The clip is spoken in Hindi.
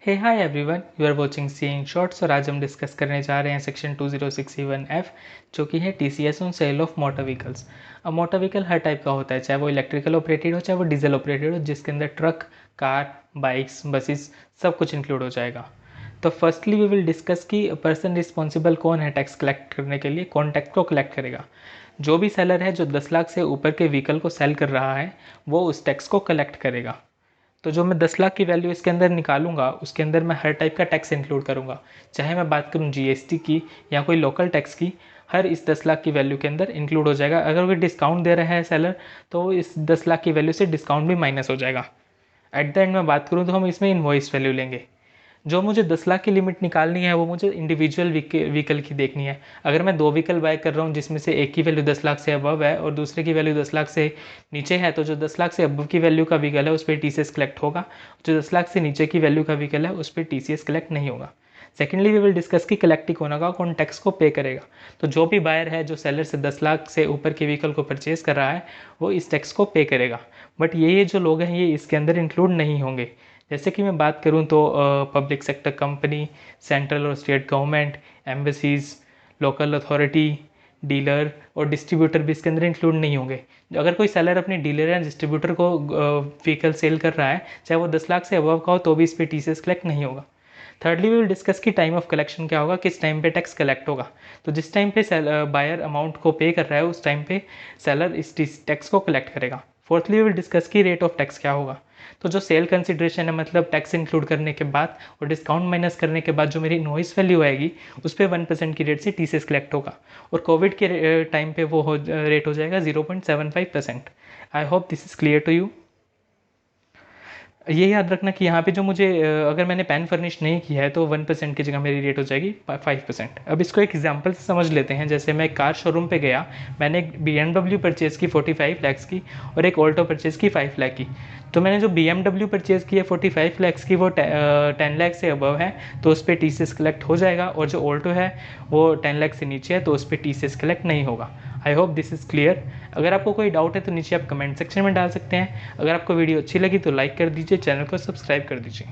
Hey hi everyone, you are watching seeing shorts और आज हम डिस्कस करने जा रहे हैं सेक्शन 2061F जो कि है TCS on sale of motor vehicles. अब मोटर व्हीकल हर टाइप का होता है, चाहे वो इलेक्ट्रिकल ऑपरेटेड हो चाहे वो डीजल ऑपरेटेड हो, जिसके अंदर ट्रक, कार, बाइक्स, बसेस सब कुछ इंक्लूड हो जाएगा। तो फर्स्टली वी विल डिस्कस कि पर्सन रिस्पॉन्सिबल कौन है टैक्स कलेक्ट करने के लिए, कौन टैक्स को कलेक्ट करेगा। जो भी सेलर है जो 10 लाख से ऊपर के व्हीकल को सेल कर रहा है वो उस टैक्स को कलेक्ट करेगा। तो जो मैं 10 लाख की वैल्यू इसके अंदर निकालूंगा उसके अंदर मैं हर टाइप का टैक्स इंक्लूड करूंगा, चाहे मैं बात करूं जीएसटी की या कोई लोकल टैक्स की, हर इस 10 लाख की वैल्यू के अंदर इंक्लूड हो जाएगा। अगर कोई डिस्काउंट दे रहा है सेलर तो इस 10 लाख की वैल्यू से डिस्काउंट भी माइनस हो जाएगा। एट द एंड में बात करूँ तो हम इसमें इनवॉइस वैल्यू लेंगे। जो मुझे 10 लाख की लिमिट निकालनी है वो मुझे इंडिविजुअल व्हीकल की देखनी है। अगर मैं दो व्हीकल बाय कर रहा हूँ जिसमें से एक की वैल्यू 10 लाख से अबव है और दूसरे की वैल्यू 10 लाख से नीचे है, तो जो 10 लाख से अबव की वैल्यू का व्हीकल है उस पर टीसीएस कलेक्ट होगा, जो 10 लाख से नीचे की वैल्यू का व्हीकल है उस पर टीसीएस कलेक्ट नहीं होगा। सेकेंडली वी विल डिस्कस कि कलेक्टिंग कौन होगा, कौन टैक्स को पे करेगा। तो जो भी बायर है जो सेलर से 10 लाख से ऊपर के व्हीकल को परचेज कर रहा है वो इस टैक्स को पे करेगा। बट ये जो लोग हैं ये इसके अंदर इंक्लूड नहीं होंगे। जैसे कि मैं बात करूं तो पब्लिक सेक्टर कंपनी, सेंट्रल और state government, embassies, local authority, dealer और डिस्ट्रीब्यूटर भी इसके अंदर इंक्लूड नहीं होंगे। अगर कोई सेलर अपने डीलर या डिस्ट्रीब्यूटर को व्हीकल सेल कर रहा है चाहे वो 10 लाख से अबव का हो तो भी इस पर टीसीएस कलेक्ट नहीं होगा। थर्डली वी विल डिस्कस की टाइम ऑफ कलेक्शन क्या होगा, किस टाइम पे टैक्स कलेक्ट होगा। तो जिस टाइम पे बायर अमाउंट को पे कर रहा है उस टाइम पे सेलर इस टैक्स को कलेक्ट करेगा। फोर्थली वी विल डिस्कस की रेट ऑफ टैक्स क्या होगा। तो जो सेल कंसिडरेशन है मतलब टैक्स इंक्लूड करने के बाद और डिस्काउंट माइनस करने के बाद जो मेरी इनवॉइस वैल्यू आएगी उस पर 1% की रेट से टीसीएस कलेक्ट होगा और कोविड के टाइम पे वो रेट हो जाएगा 0.75%। I hope this is clear to you. ये याद रखना कि यहाँ पे जो मुझे अगर मैंने पैन फर्निश नहीं किया है तो 1% की जगह मेरी रेट हो जाएगी 5%। अब इसको एक एग्जांपल से समझ लेते हैं। जैसे मैं कार शोरूम पे गया, मैंने एक BMW परचेज़ की 45 लैक्स की और एक ऑल्टो परचेज़ की 5 लाख की। तो मैंने जो BMW परचेज़ की है 45 लैक्स की वो 10 लाख से अबव है तो उस पर टीसीएस कलेक्ट हो जाएगा, और जो ऑल्टो है वो 10 लाख से नीचे है तो उस पर टीसीएस कलेक्ट नहीं होगा। आई होप दिस इज़ क्लियर। अगर आपको कोई डाउट है तो नीचे आप कमेंट सेक्शन में डाल सकते हैं। अगर आपको वीडियो अच्छी लगी तो लाइक कर दीजिए, चैनल को सब्सक्राइब कर दीजिए।